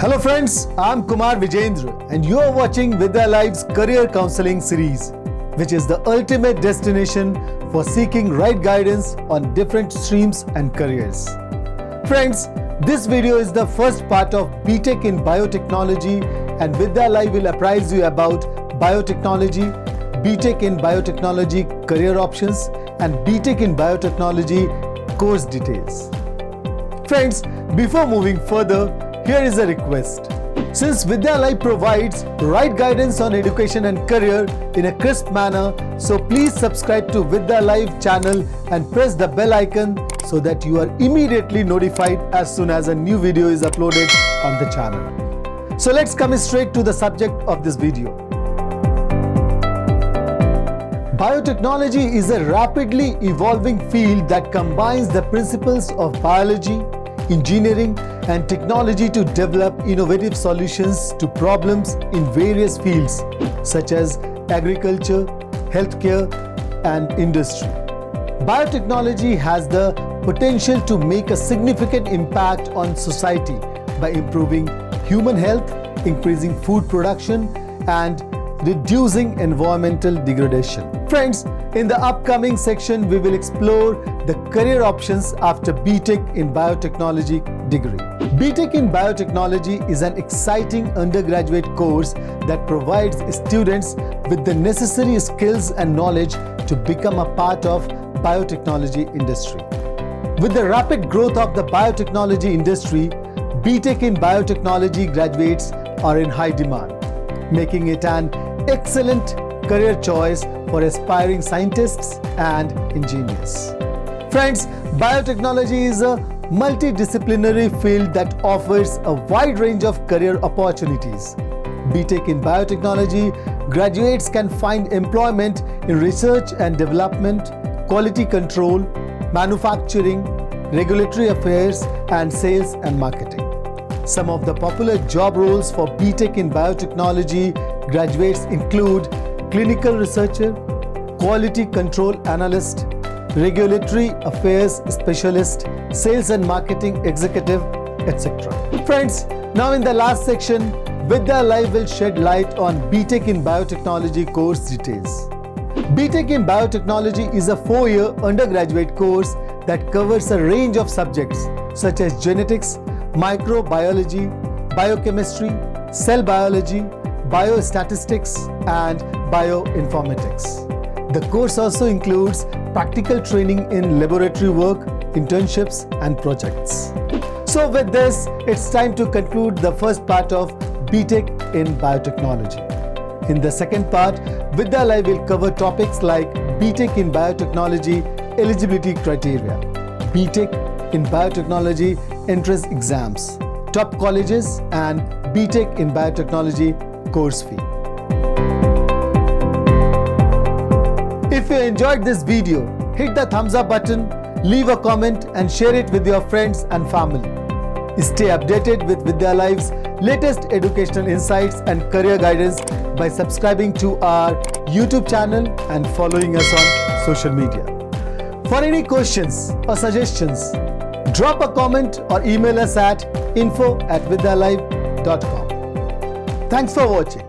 Hello friends, I'm Kumar Vijendra and you are watching Vidya Live's Career Counseling series, which is the ultimate destination for seeking right guidance on different streams and careers. Friends, this video is the first part of B.Tech in Biotechnology, and Vidya Live will apprise you about Biotechnology, B.Tech in Biotechnology career options, and B.Tech in Biotechnology course details. Friends, before moving further, here is a request. Since Vidya Live provides right guidance on education and career in a crisp manner, so please subscribe to Vidya Live channel and press the bell icon so that you are immediately notified as soon as a new video is uploaded on the channel. So let's come straight to the subject of this video. Biotechnology is a rapidly evolving field that combines the principles of biology, engineering, and technology to develop innovative solutions to problems in various fields such as agriculture, healthcare, and industry. Biotechnology has the potential to make a significant impact on society by improving human health, increasing food production, and reducing environmental degradation. Friends, in the upcoming section, we will explore the career options after B.Tech in Biotechnology degree. B.Tech in Biotechnology is an exciting undergraduate course that provides students with the necessary skills and knowledge to become a part of biotechnology industry. With the rapid growth of the biotechnology industry, B.Tech in Biotechnology graduates are in high demand, making it an excellent career choice for aspiring scientists and engineers. Friends, biotechnology is a multidisciplinary field that offers a wide range of career opportunities. B.Tech in Biotechnology graduates can find employment in research and development, quality control, manufacturing, regulatory affairs, and sales and marketing. Some of the popular job roles for B.Tech in Biotechnology graduates include clinical researcher, quality control analyst, regulatory affairs specialist, sales and marketing executive, etc. Friends, now in the last section, Vidya Live will shed light on B.Tech in Biotechnology course details. B.Tech in Biotechnology is a 4-year undergraduate course that covers a range of subjects such as genetics, microbiology, biochemistry, cell biology, biostatistics, and bioinformatics. The course also includes practical training in laboratory work, internships, and projects. So with this, it's time to conclude the first part of B.Tech in Biotechnology. In the second part, Vidya Live will cover topics like B.Tech in Biotechnology eligibility criteria, B.Tech in Biotechnology entrance exams, top colleges, and B.Tech in Biotechnology course fee. If you enjoyed this video, hit the thumbs up button, leave a comment, and share it with your friends and family. Stay updated with Vidya Live's latest educational insights and career guidance by subscribing to our YouTube channel and following us on social media. For any questions or suggestions, drop a comment or email us at info@vidyalive.com. Thanks for watching.